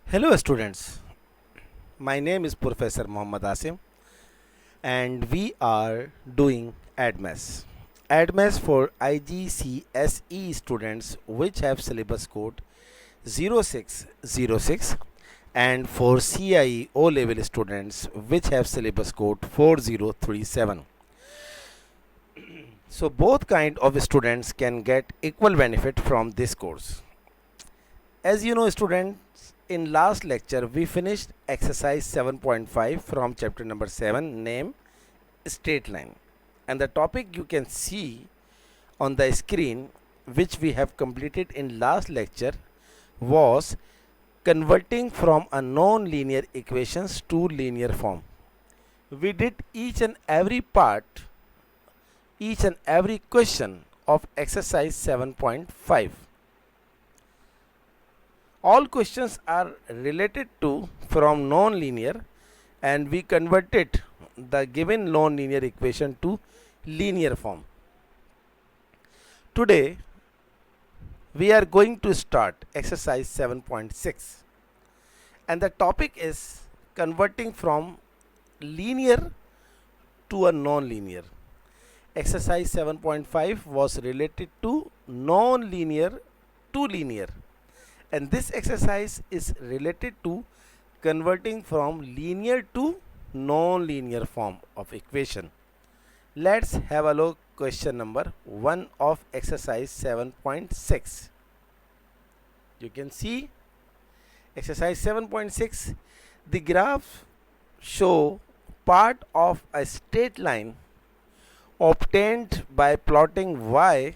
Hello students, my name is Professor Muhammad Asim and we are doing ADMAS. ADMAS for IGCSE students which have syllabus code 0606 and for CIE O level students which have syllabus code 4037. So both kind of students can get equal benefit from this course. As you know students, in last lecture we finished exercise 7.5 from chapter number 7 name straight line, and the topic you can see on the screen which we have completed in last lecture was converting from a non-linear equations to linear form. We did each and every part, each and every question of exercise 7.5. All questions are related to from non-linear, and we converted the given non-linear equation to linear form. Today we are going to start exercise 7.6, and the topic is converting from linear to a non-linear. Exercise 7.5 was related to non-linear to linear, and this exercise is related to converting from linear to non-linear form of equation. Let's have a look question number 1 of exercise 7.6. You can see exercise 7.6, the graph show part of a straight line obtained by plotting y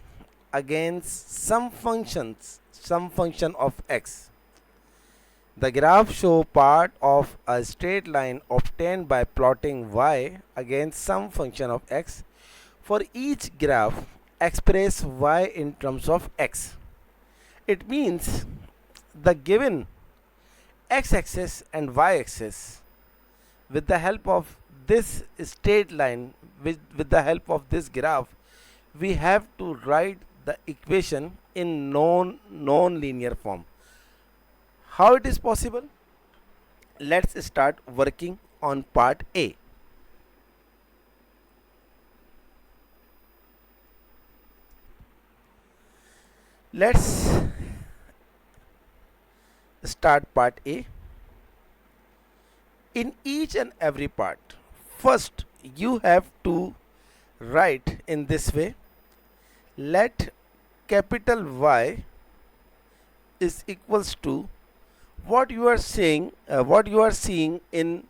against some function of x. The graph show part of a straight line obtained by plotting y against some function of x. For each graph, express y in terms of x. It means the given x-axis and y-axis, with the help of this straight line, with the help of this graph, we have to write the equation in non-linear form. How it is possible? Let's start working on part A. Let's start part A. In each and every part, first you have to write in this way: let capital Y is equals to what you are seeing in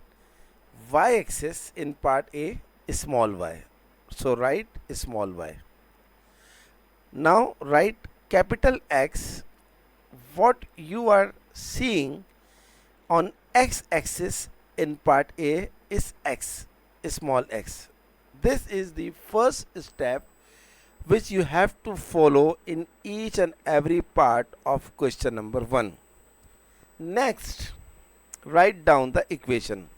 y-axis in part A is small y. So write small y. Now write capital X. What you are seeing on x-axis in part A is x, small x. This is the first step which you have to follow in each and every part of question number 1. Next, write down the equation.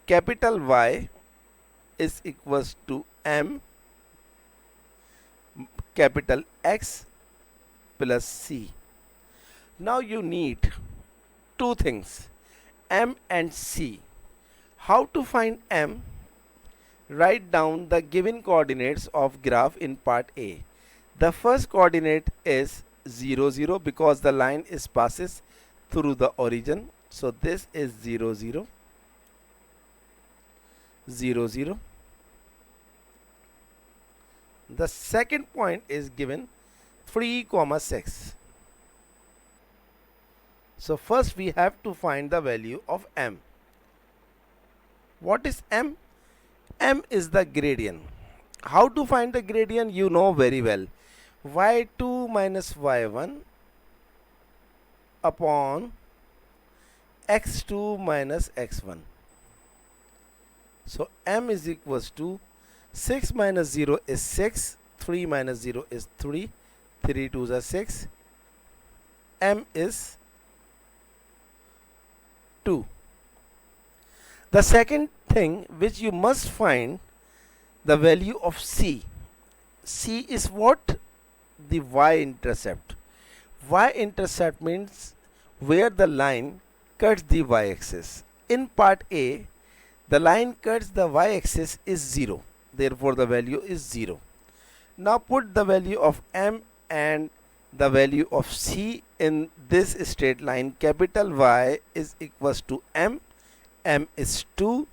Capital Y is equals to M capital X plus C. Now you need two things, M and C. How to find M? Write down the given coordinates of graph in part A. The first coordinate is 0, 0 because the line is passes through the origin. So this is 0, 0, 0, 0. The second point is given 3, 6. So first we have to find the value of M. What is M? M is the gradient. How to find the gradient? You know very well. y2 minus y1 upon x2 minus x1. So M is equals to 6 minus 0 is 6, 3 minus 0 is 3, 3 2s are 6, M is 2. The second thing which you must find the value of C. C is what? The y-intercept. Y-intercept means where the line cuts the y-axis. In part A, the line cuts the y-axis is 0. Therefore, the value is 0. Now put the value of m and the value of c in this straight line. Capital Y is equals to m is 2,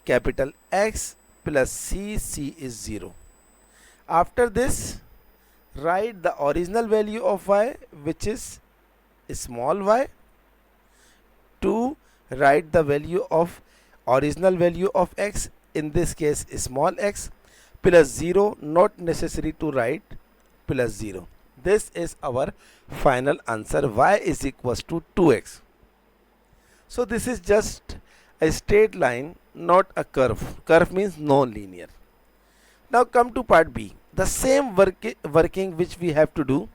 capital X plus C is 0. After this, write the original value of y, which is small y. To write the value of original value of x, in this case small x, plus 0, not necessary to write plus 0. This is our final answer. Y is equals to 2x. So this is just a straight line, not a curve. Curve means non-linear. Now come to part B. The same working which we have to do.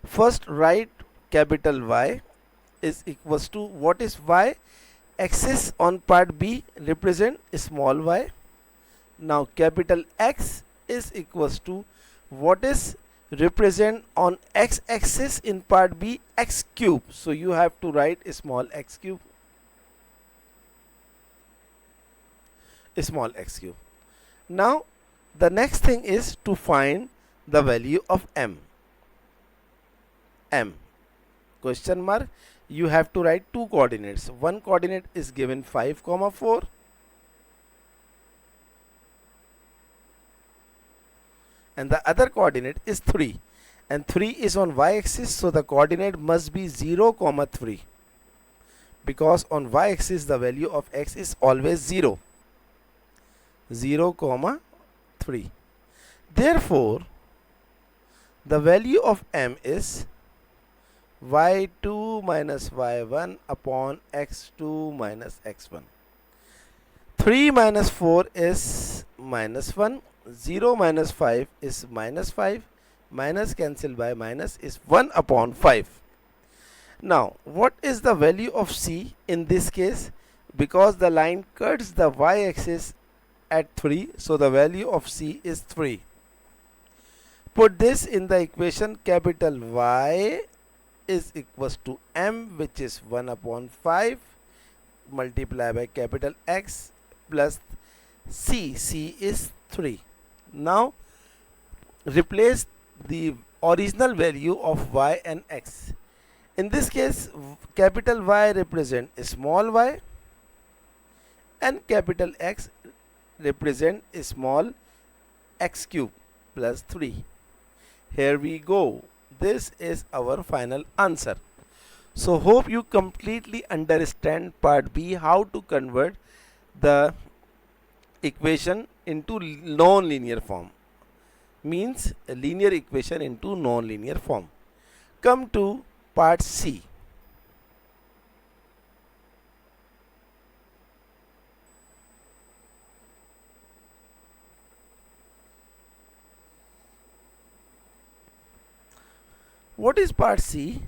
First write capital Y is equals to, what is y? Axis on part B represent small y. Now capital X is equals to, what is represent on x axis in part B? X cube. So you have to write small x cube. Small x cube. Now the next thing is to find the value of m. Question mark. You have to write two coordinates. One coordinate is given 5, 4. And the other coordinate is 3. And 3 is on y-axis, so the coordinate must be 0, 3. Because on y-axis the value of x is always 0. 0, 3. Therefore, the value of m is y2 minus y1 upon x2 minus x1. 3 minus 4 is minus 1. 0 minus 5 is minus 5. Minus cancelled by minus is 1 upon 5. Now, what is the value of c in this case? Because the line cuts the y-axis at 3, so the value of c is 3. Put this in the equation. Capital Y is equals to m, which is 1 upon 5, multiplied by capital X plus c. C is 3. Now replace the original value of y and x. In this case, capital Y represent small y and capital X represent small x cube plus 3. Here we go. This is our final answer. So hope you completely understand part B, how to convert the equation into non-linear form. Means a linear equation into non-linear form. Come to part C. What is part C?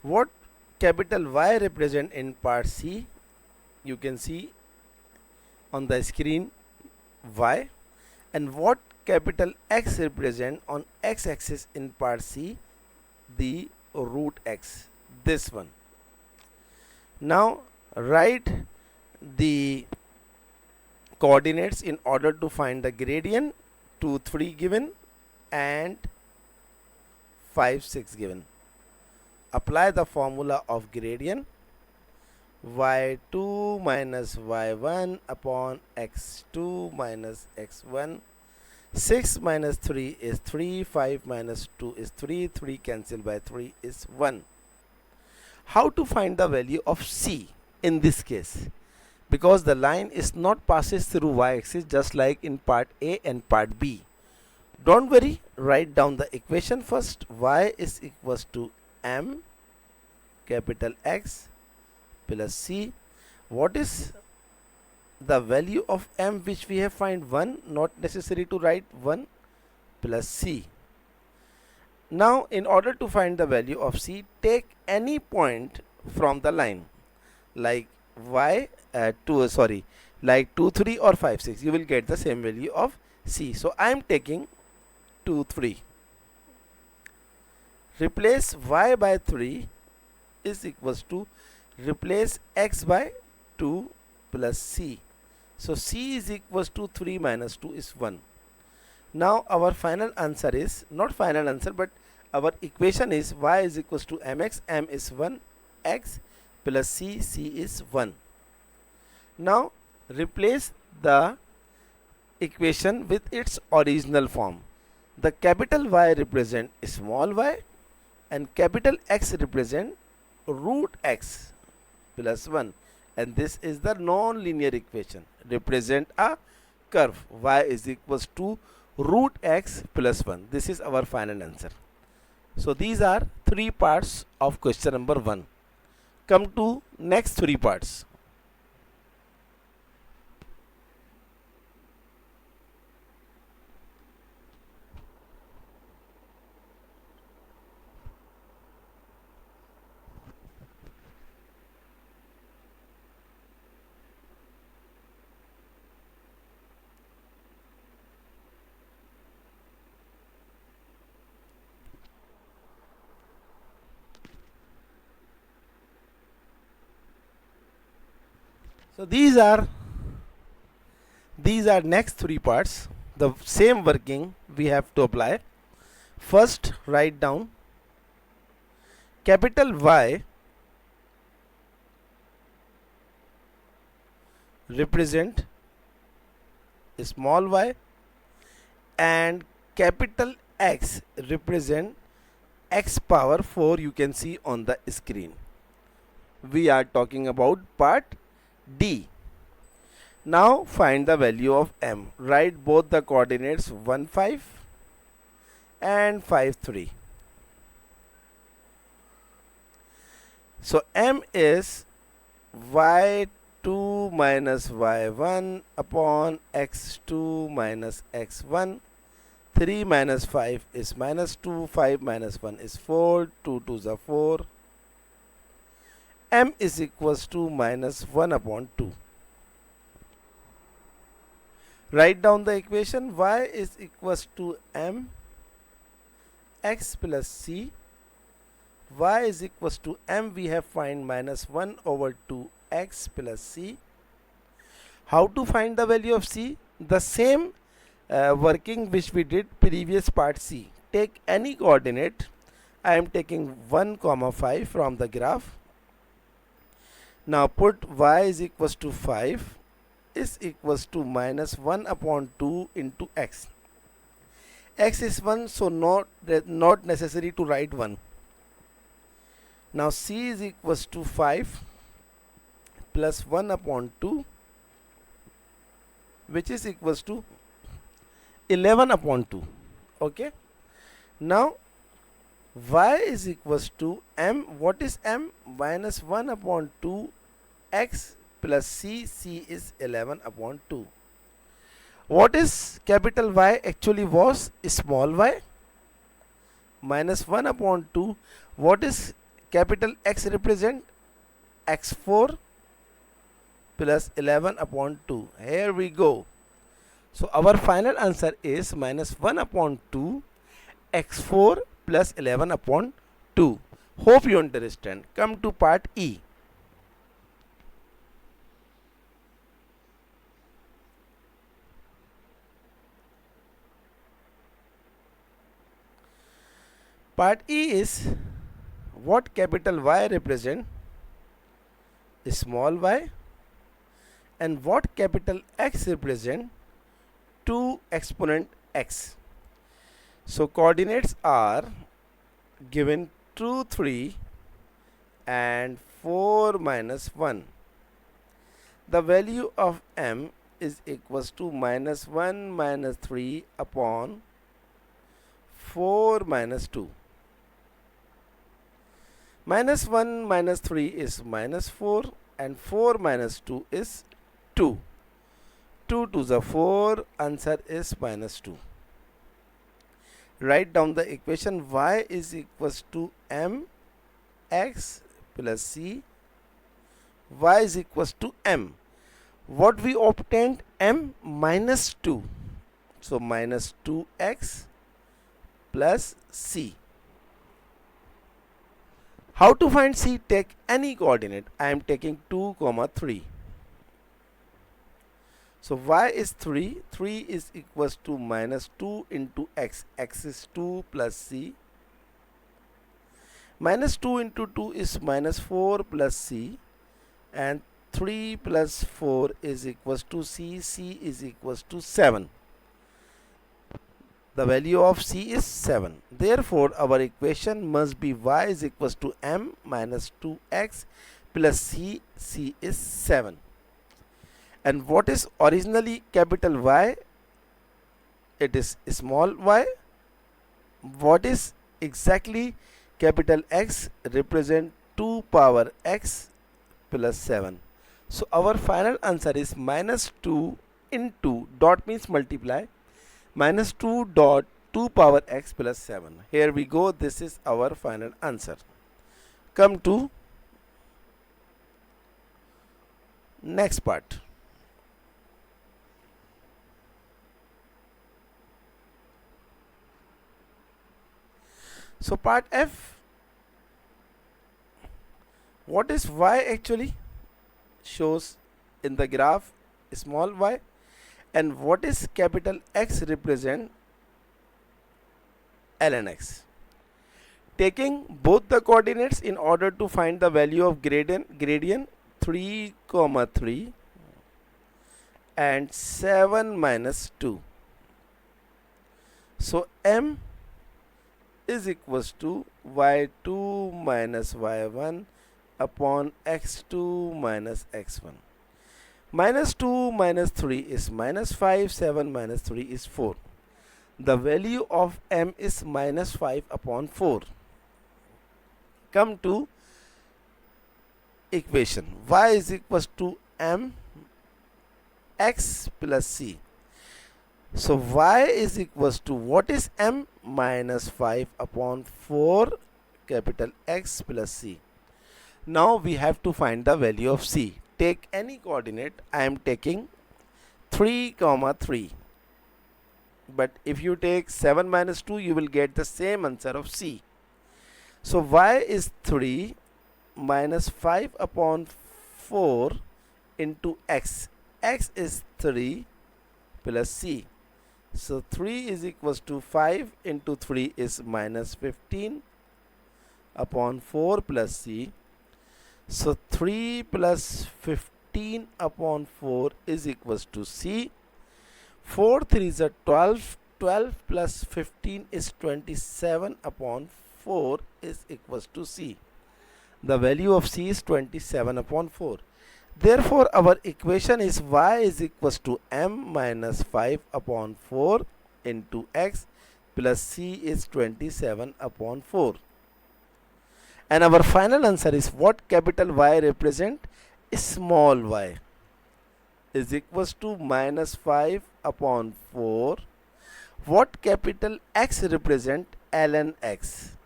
What capital Y represent in part C? You can see on the screen Y. And what capital X represent on X axis in part C? The root X, this one. Now write the coordinates in order to find the gradient. 2, 3 given and 5, 6 given. Apply the formula of gradient. y2 minus y1 upon x2 minus x1. 6 minus 3 is 3, 5 minus 2 is 3, 3 cancelled by 3 is 1. How to find the value of c in this case? Because the line is not passes through y-axis, just like in part A and part B. Don't worry, write down the equation first. Y is equals to m capital X plus c. What is the value of m which we have find? 1, not necessary to write 1 plus c. Now in order to find the value of c, take any point from the line like y like 2, 3 or 5, 6. You will get the same value of c. So I am taking 2, 3. replace y by 3 is equals to replace x by 2 plus c. So c is equals to 3 minus 2 is 1. Now our final answer is, not final answer, but our equation is y is equals to mx, m is 1, x plus c, c is 1. Now replace the equation with its original form. The capital Y represent small y and capital X represent root x plus 1, and this is the non-linear equation, represent a curve y is equals to root x plus 1. This is our final answer. So these are three parts of question number 1. Come to next three parts. So these are next three parts. The same working we have to apply. First, write down capital Y represent small y and capital X represent x power 4. You can see on the screen. We are talking about part D. Now find the value of m. Write both the coordinates 1 5 and 5 3. So m is y2 minus y1 upon x2 minus x1. 3 minus 5 is minus 2, 5 minus 1 is 4, 2 2s are 4. M is equals to minus 1 upon 2. Write down the equation. Y is equals to m x plus c. Y is equals to m. We have find minus 1 over 2 x plus c. How to find the value of c? The same working which we did previous part C. Take any coordinate. I am taking 1 comma 5 from the graph. Now put y is equals to 5 is equals to minus 1 upon 2 into x. X is 1, so not necessary to write 1. Now c is equals to 5 plus 1 upon 2, which is equals to 11 upon 2. Okay. Now y is equals to m. What is m? Minus 1 upon 2 x plus c. C is 11 upon 2. What is capital Y actually was small y. Minus 1 upon 2. What is capital X represent? x4 plus 11 upon 2. Here we go. So our final answer is minus 1 upon 2 x4 plus 11 upon 2. Hope you understand. Come to part E. Part E is what capital Y represent? Small y, and what capital X represent? 2 exponent x. So coordinates are given 2 3 and 4 minus 1. The value of m is equals to minus 1 minus 3 upon 4 minus 2. Minus 1 minus 3 is minus 4 and 4 minus 2 is 2. 2 to the 4, answer is minus 2. Write down the equation. Y is equals to m x plus c. Y is equals to m. What we obtained? M minus 2. So minus 2x plus c. How to find C? Take any coordinate. I am taking 2 comma 3. So y is 3. 3 is equals to minus 2 into x. X is 2 plus c. Minus 2 into 2 is minus 4 plus c. And 3 plus 4 is equals to c. C is equals to 7. The value of c is 7. Therefore, our equation must be y is equals to m minus 2x plus c. C is 7. And what is originally capital Y? It is small y. What is exactly capital X? Represent 2 power x plus 7. So our final answer is minus 2 into dot means multiply, minus 2 dot 2 power x plus 7. Here we go. This is our final answer. Come to next part. So part F, what is y actually? Shows in the graph small y. And what is capital X represent? Ln x. Taking both the coordinates in order to find the value of gradient 3 comma 3 and 7 minus 2. So m is equals to y2 minus y1 upon x2 minus x1. Minus 2 minus 3 is minus 5, 7 minus 3 is 4. The value of m is minus 5 upon 4. Come to equation. Y is equals to m x plus c. So y is equals to, what is m? Minus 5 upon 4 capital X plus c. Now we have to find the value of c. Take any coordinate. I am taking 3 comma 3. But if you take 7 minus 2, you will get the same answer of c. So y is 3 minus 5 upon 4 into x. X is 3 plus c. So 3 is equals to 5 into 3 is minus 15 upon 4 plus c. So 3 plus 15 upon 4 is equals to c. 4 3 is a 12. 12 plus 15 is 27 upon 4 is equals to c. The value of c is 27 upon 4. Therefore, our equation is y is equals to m minus 5 upon 4 into x plus c is 27 upon 4. And our final answer is, what capital Y represent? Small y is equals to minus 5 upon 4. What capital X represent? Ln x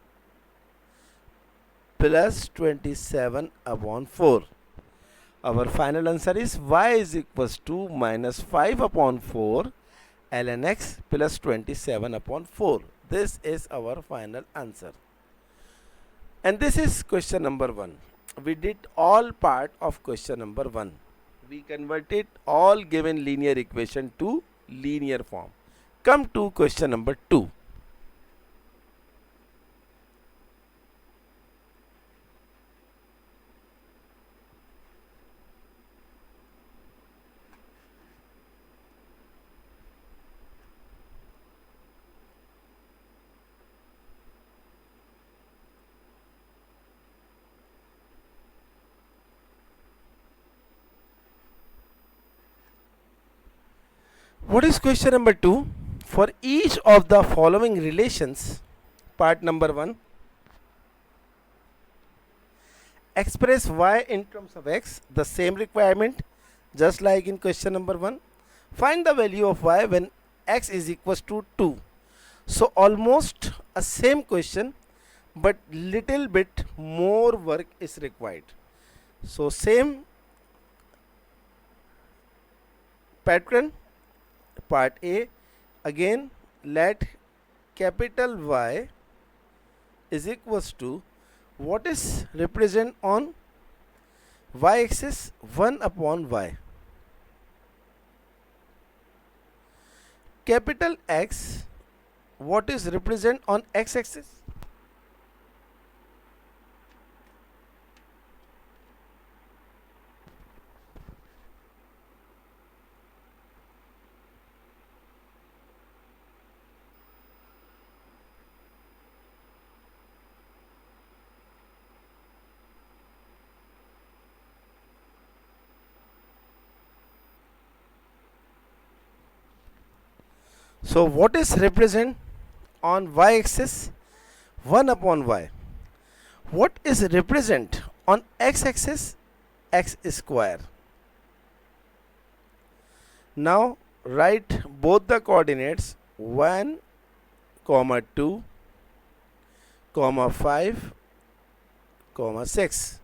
plus 27 upon 4. Our final answer is y is equals to minus 5 upon 4 ln x plus 27 upon 4. This is our final answer. And this is question number 1. We did all part of question number 1. We converted all given linear equation to linear form. Come to question number 2. What is question number 2? For each of the following relations, part number 1, express y in terms of x, the same requirement just like in question number 1. Find the value of y when x is equals to 2. So almost a same question, but little bit more work is required. So same pattern. Part A, again let capital Y is equals to What is represent on y-axis? 1 upon y. Capital X, what is represent on x-axis? So what is represent on y-axis? 1 upon y. What is represent on x-axis? X square. Now write both the coordinates 1, 2, 5, 6.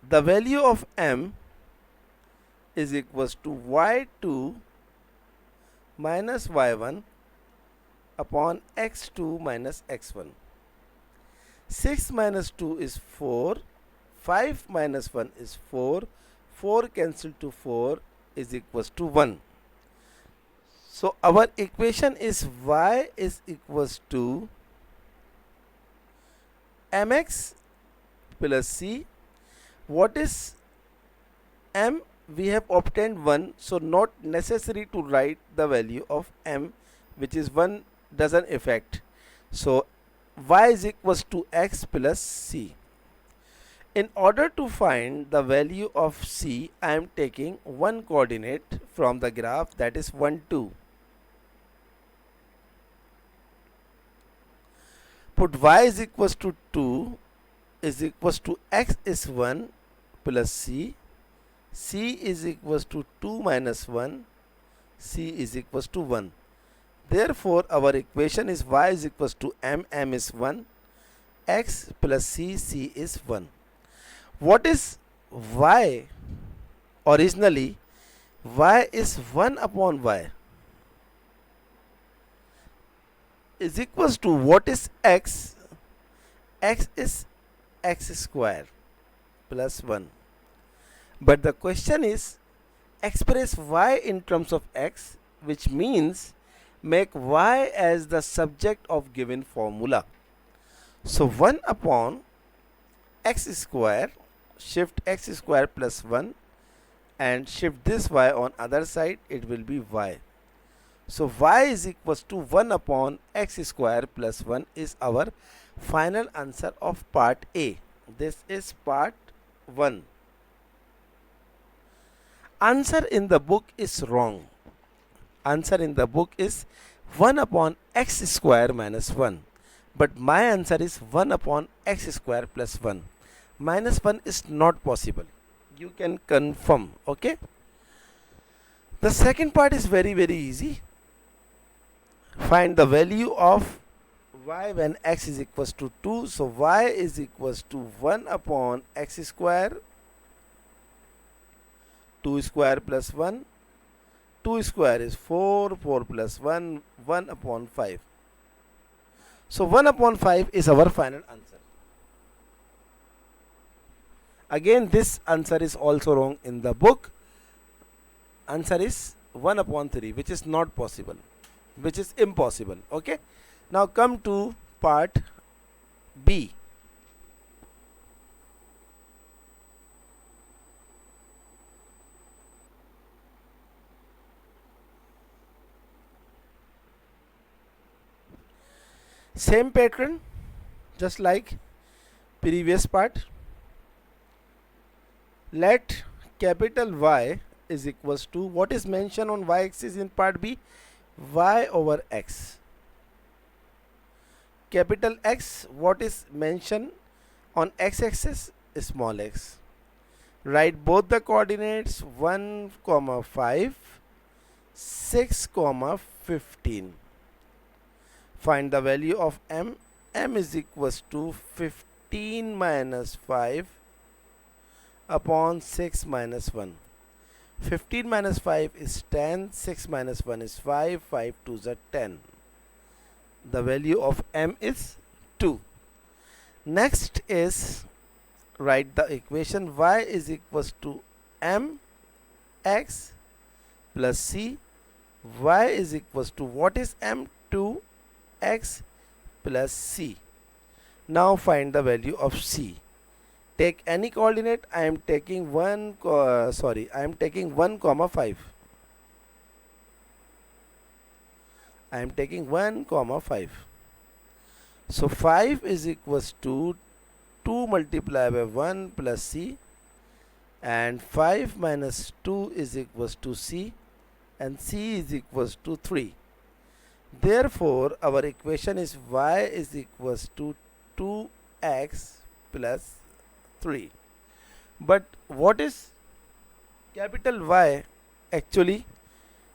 The value of m is equals to y2 minus y1 upon x2 minus x1. 6 minus 2 is 4, 5 minus 1 is 4, 4 cancel to 4 is equals to 1. So our equation is y is equals to mx plus c. What is m? We have obtained 1, so not necessary to write the value of m, which is 1 doesn't affect. So y is equals to x plus c. In order to find the value of c, I am taking one coordinate from the graph, that is 1, 2. Put y is equals to 2 is equals to x is 1 plus c. C is equals to 2 minus 1. C is equals to 1. Therefore, our equation is y is equals to m is 1. X plus c is 1. What is y? Originally, y is 1 upon y is equals to what is x? X is x square plus 1. But the question is express y in terms of x, which means make y as the subject of given formula. So 1 upon x square, shift x square plus 1 and shift this y on other side, it will be y. So y is equals to 1 upon x square plus 1 is our final answer of part A. This is part 1. Answer in the book is wrong. Answer in the book is 1 upon x square minus 1. But my answer is 1 upon x square plus 1. Minus 1 is not possible. You can confirm. Okay. The second part is very easy. Find the value of y when x is equals to 2. So y is equals to 1 upon x square, 2 square plus 1. 2 square is 4, 4 plus 1, 1 upon 5. So 1 upon 5 is our final answer. Again, this answer is also wrong in the book. Answer is 1 upon 3, which is not possible, which is impossible. Okay. Now come to part B. Same pattern, just like previous part. Let capital Y is equals to what is mentioned on y-axis in part B? Y over x. Capital X, what is mentioned on x-axis? Small x. Write both the coordinates 1, 5, 6, 15. Find the value of m. M is equals to 15 minus 5 upon 6 minus 1. 15 minus 5 is 10, 6 minus 1 is 5, 5 2s are 10. The value of m is 2. Next is write the equation y is equals to mx plus c. Y is equals to what is m? 2x plus c. Now find the value of c. Take any coordinate. I am taking 1 comma 5. I am taking 1 comma 5. So 5 is equals to 2 multiplied by 1 plus c, and 5 minus 2 is equals to c, and c is equals to 3. Therefore our equation is y is equals to 2x plus 3. But what is capital Y actually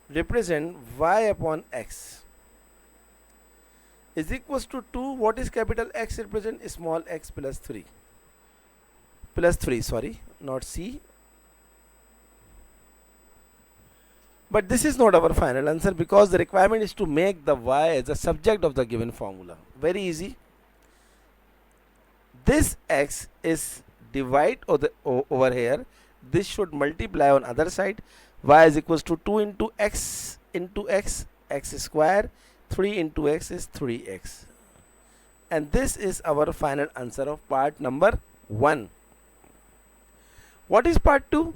represent? Y upon x is equals to 2. What is capital X represent? Small x plus 3. Plus 3, sorry, not c. But this is not our final answer, because the requirement is to make the y as a subject of the given formula. Very easy. This x is divide over here. This should multiply on other side. Y is equals to 2 into x, x square. 3 into x is 3x. And this is our final answer of part number 1. What is part 2?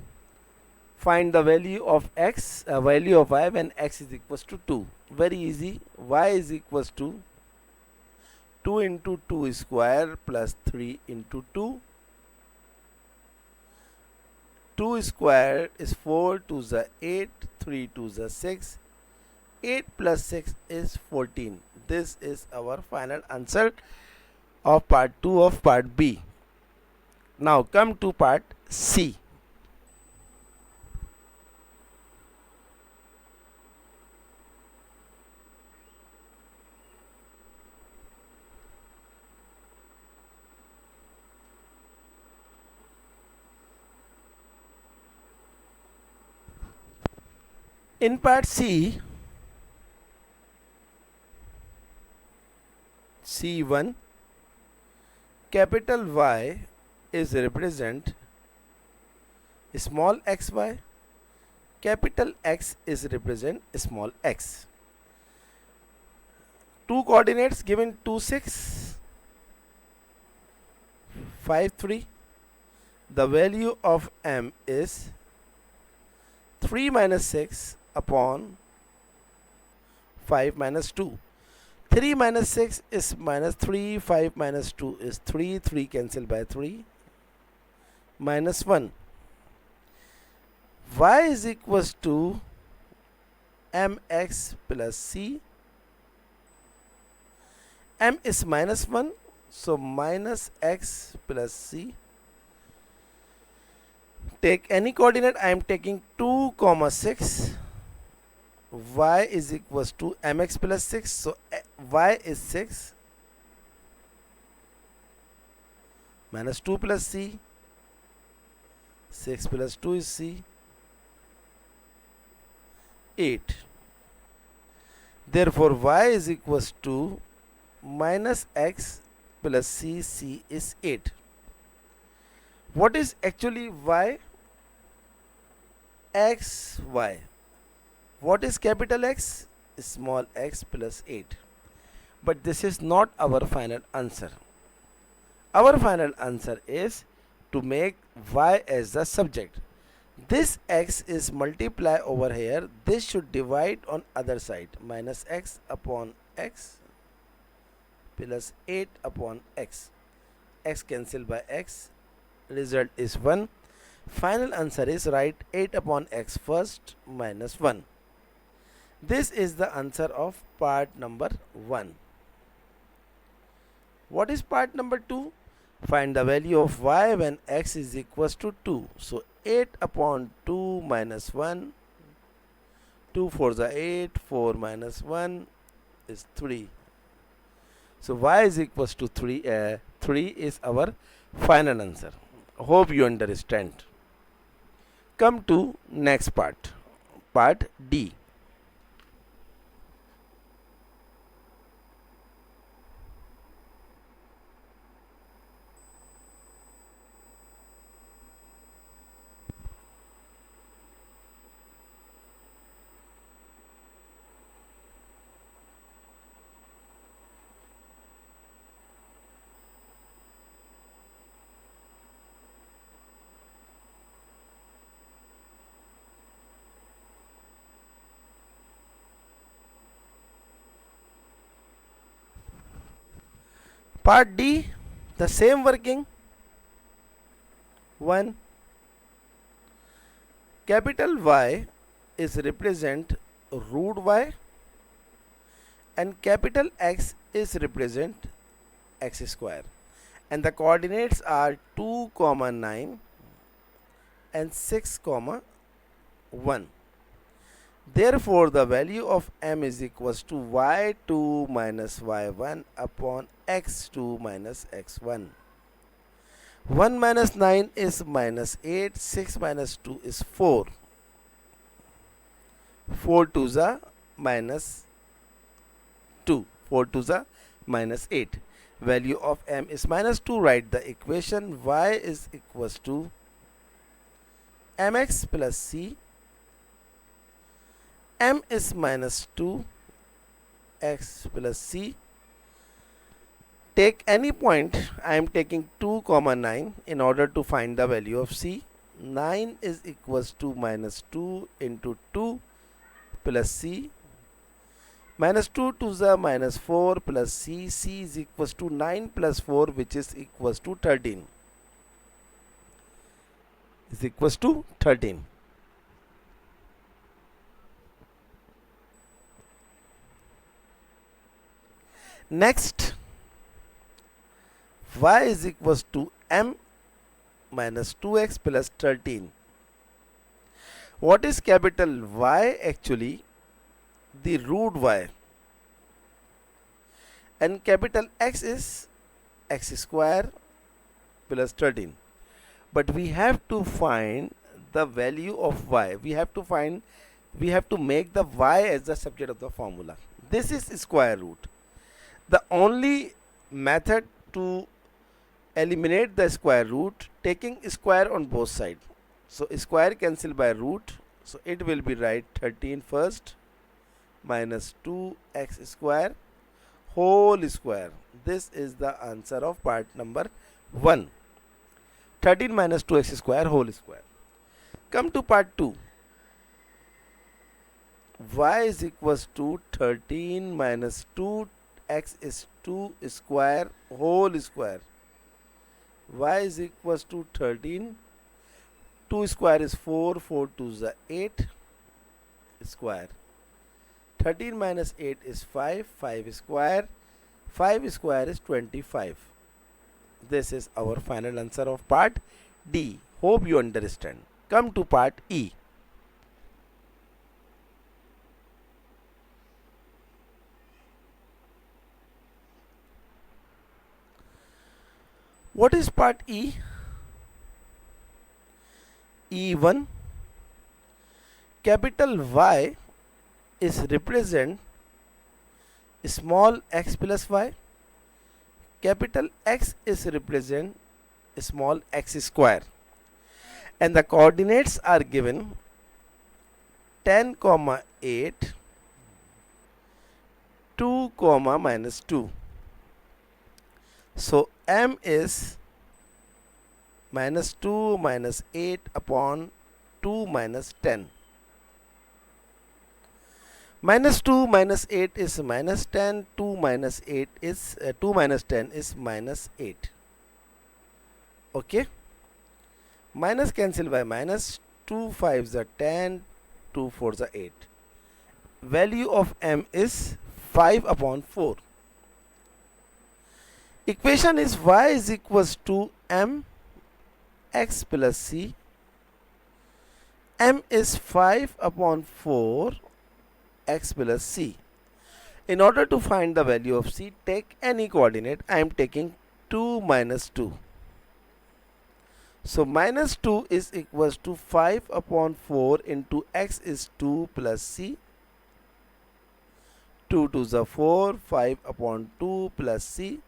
Find the value of x, value of y when x is equals to 2. Very easy. Y is equals to 2 into 2 square plus 3 into 2. 2 square is 4 to the 8, 3 to the 6. 8 plus 6 is 14. This is our final answer of part 2 of part B. Now come to part C. In part C, C1, capital Y is represent small xy, capital X is represent small x. Two coordinates given 2, 6, 5, 3. The value of m is 3 minus 6 upon 5 minus 2. 3 minus 6 is minus 3, 5 minus 2 is 3, 3 cancel by 3, minus 1. Y is equals to mx plus c. M is minus 1, so minus x plus c. Take any coordinate. I am taking 2 comma 6. Y is equals to mx plus 6, so y is 6, minus 2 plus c, 6 plus 2 is c, 8. Therefore y is equals to minus x plus c, c is 8. What is actually y? X, y. What is capital X? Small x plus 8. But this is not our final answer. Our final answer is to make y as the subject. This x is multiply over here. This should divide on other side. Minus x upon x plus 8 upon x. X cancel by x. Result is 1. Final answer is write 8 upon x first minus 1. This is the answer of part number 1. What is part number 2? Find the value of y when x is equals to 2. So 8 upon 2 minus 1. 2 for the 8. 4 minus 1 is 3. So y is equals to 3. 3 is our final answer. Hope you understand. Come to next part. Part D. Part D, the same working. 1. Capital Y is represent root y and capital X is represent x square, and the coordinates are 2, 9 and 6, 1. Therefore, the value of m is equals to y2 minus y1 upon x2 minus x1. 1 minus 9 is minus 8, 6 minus 2 is 4. 4 2s are minus 2. 4 2s are minus 8. Value of m is minus 2. Write the equation. Y is equals to mx plus c. M is minus 2 x plus c. Take any point. I am taking 2, 9 in order to find the value of c. 9 is equals to minus 2 into 2 plus c. Minus 2 2s are minus 4 plus c. C is equals to 9 plus 4, which is equals to 13. Is equals to 13. Next, y is equals to m minus 2x plus 13. What is capital Y? Actually, the root y, and capital X is x square plus 13. But we have to find the value of y. We have to make the y as the subject of the formula. This is square root. The only method to eliminate the square root, taking square on both sides. So square cancel by root. So it will be right 13 first minus 2x square whole square. This is the answer of part number 1. 13 minus 2x square whole square. Come to part 2. Y is equals to 13 minus 2x is 2 square whole square. Y is equals to 13. 2 square is 4. 4 2s are 8 square. 13 minus 8 is 5. 5 square. 5 square is 25. This is our final answer of part D. Hope you understand. Come to part E. What is part E? E1. Capital Y is represent small x plus y. Capital X is represent small x square, and the coordinates are given 10, 8, 2, minus 2. So m is minus 2 minus 8 upon 2 minus 10. Minus 2 minus 8 is minus 10. 2 minus 8 is 2 minus 10 is minus 8. Okay. Minus cancel by minus. 2 5s are 10. 2 4s are 8. Value of m is 5 upon 4. Equation is y is equals to m x plus c. M is 5 upon 4 x plus c. In order to find the value of c, take any coordinate. I am taking 2 minus 2. So minus 2 is equals to 5 upon 4 into x is 2 plus c. 2 2s are 4. 5 upon 2 plus c.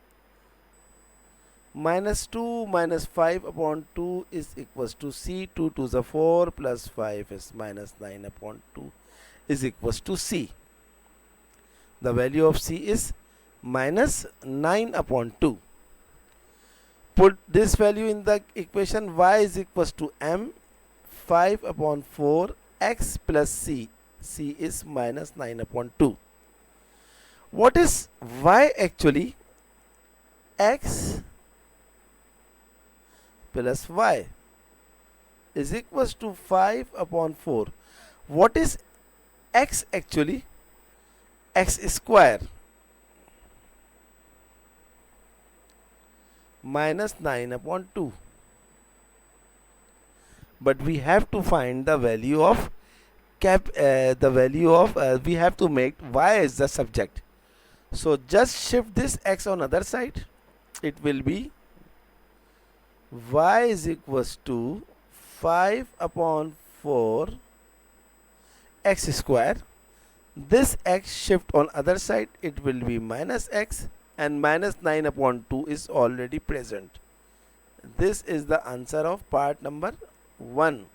Minus 2 minus 5 upon 2 is equals to c. 2 2s are 4 plus 5 is minus 9 upon 2 is equals to c. The value of c is minus 9 upon 2. Put this value in the equation. Y is equals to m 5 upon 4 x plus c. C is minus 9 upon 2. What is y actually? x plus y is equals to 5 upon 4. What is x actually? X square minus 9 upon 2. But we have to find the value of we have to make y as the subject. So just shift this x on other side. It will be y is equals to 5 upon 4 x square. This x shift on other side, it will be minus x, and minus 9 upon 2 is already present. This is the answer of part number 1.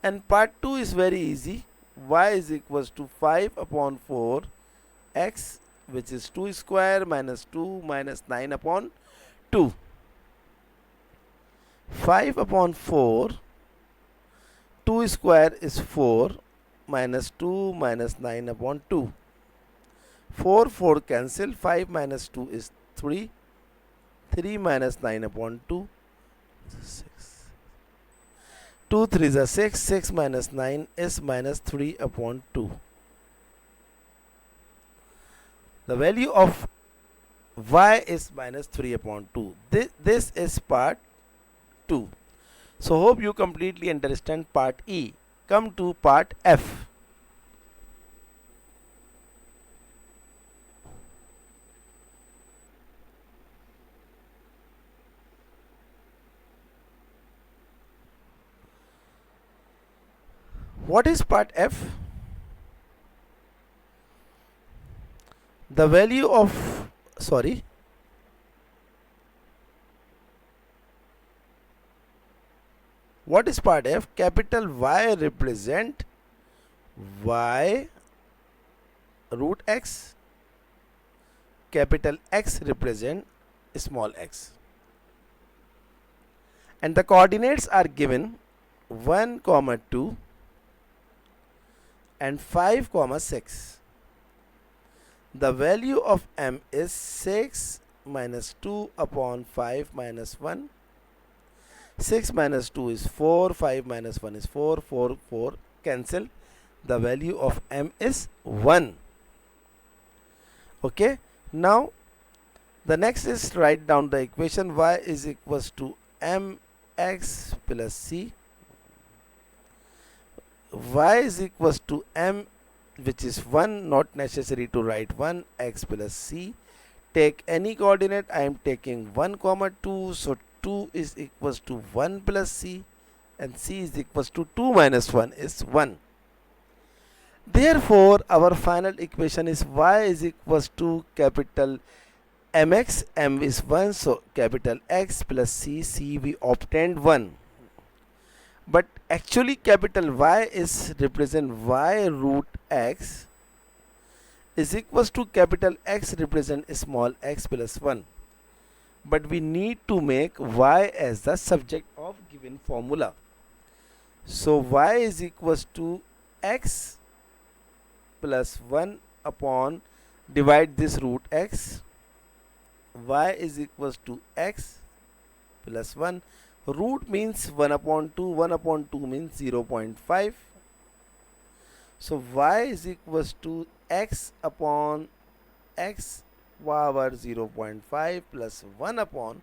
And part 2 is very easy. Y is equals to 5 upon 4 x, which is 2 square minus 2 minus 9 upon 2. 5 upon 4, 2 square is 4 minus 2 minus 9 upon 2. 4 cancel, 5 minus 2 is 3, 3 minus 9 upon 2, 6. 2 3s are 6, 6 minus 9 is minus 3 upon 2. The value of y is minus 3 upon 2. This is part 2. So hope you completely understand part E. Come to part F. What is part F? The value of, what is part F? Capital Y represent y root x, capital X represent small x, and the coordinates are given 1, 2 and 5, 6. The value of m is 6 minus 2 upon 5 minus 1. 6 minus 2 is 4, 5 minus 1 is 4, 4 cancel. The value of m is 1. Okay, now the next is write down the equation. Y is equals to mx plus c. Y is equals to m, which is 1, not necessary to write 1, x plus c. Take any coordinate. I am taking 1, 2, so 2 is equals to 1 plus c, and c is equals to 2 minus 1 is 1. Therefore, our final equation is y is equals to capital mx, m is 1, so capital X plus c, c we obtained 1. But actually capital Y is represent y root x is equals to capital X represent small x plus 1. But we need to make y as the subject of given formula. So y is equals to x plus 1 upon, divide this root x, y is equals to x plus 1. Root means 1 upon 2, 1 upon 2 means 0.5. So y is equals to x upon x power 0.5 plus 1 upon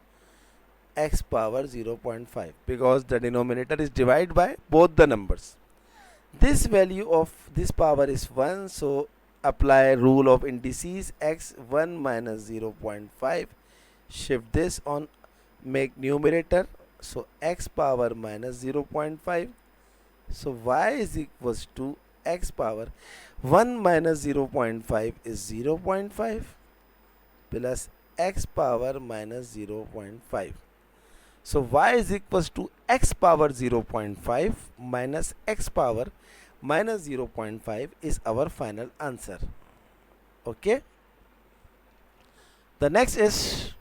x power 0.5, because the denominator is divided by both the numbers. This value of this power is 1, so apply rule of indices. X 1 minus 0.5, shift this on, make numerator, so x power minus 0.5. So y is equals to x power 1 minus 0.5 is 0.5 plus x power minus 0.5. So y is equals to x power 0.5 minus x power minus 0.5 is our final answer. Okay. The next is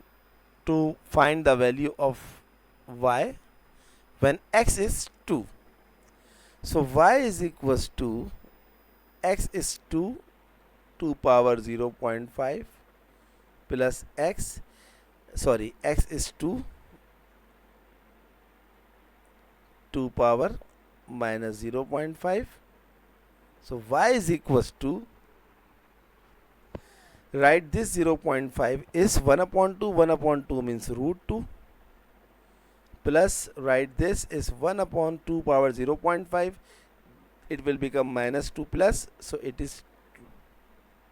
to find the value of y when x is 2. So y is equals to x is 2, 2 power 0.5 plus x, sorry, x is 2 power minus 0.5. So y is equals to, write this 0.5 is 1 upon 2, 1 upon 2 means root 2, plus write this is 1 upon 2 power 0.5, it will become minus 2 plus, so it is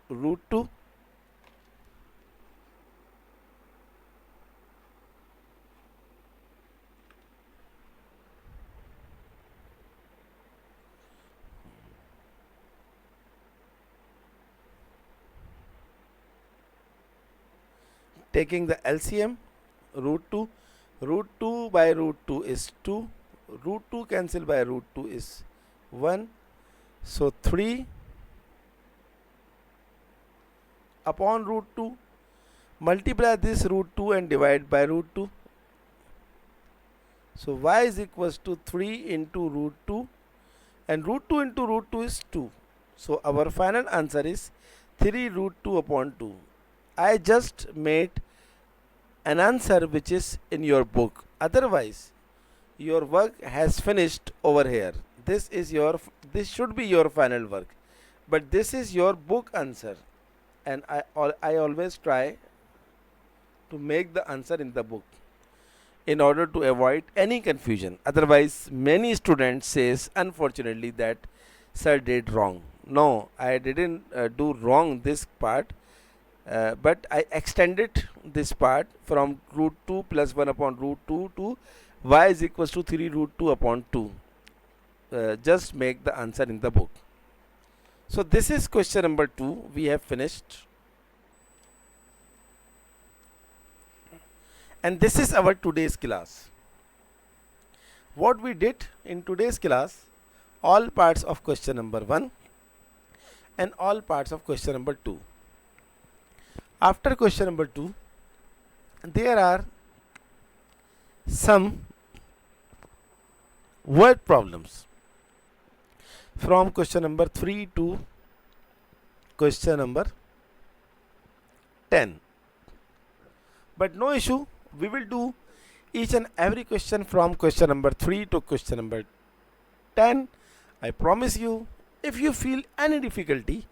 root 2. Taking the LCM, root 2 by root 2 is 2, root 2 cancel by root 2 is 1, so 3 upon root 2, multiply this root 2 and divide by root 2, so y is equals to 3 into root 2, and root 2 into root 2 is 2, so our final answer is 3 root 2 upon 2. I just made an answer which is in your book, otherwise your work has finished over here. This should be your final work, but this is your book answer, and I always try to make the answer in the book in order to avoid any confusion. Otherwise many students says unfortunately that sir did wrong. No, I didn't do wrong this part, but I extended this part from root 2 plus 1 upon root 2 to y is equals to 3 root 2 upon 2. Just make the answer in the book. So this is question number 2. We have finished. And this is our today's class. What we did in today's class, all parts of question number 1 and all parts of question number 2. After question number 2, there are some word problems from question number 3 to question number 10. But no issue, we will do each and every question from question number 3 to question number 10. I promise you, if you feel any difficulty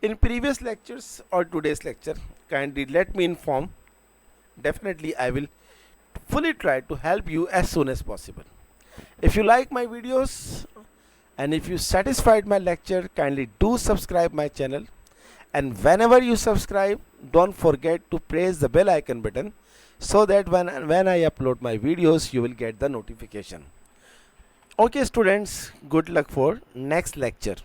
in previous lectures or today's lecture, kindly let me inform. Definitely I will fully try to help you as soon as possible. If you like my videos and if you satisfied my lecture, kindly do subscribe my channel, and whenever you subscribe, don't forget to press the bell icon button so that when I upload my videos, you will get the notification. Okay students, good luck for next lecture.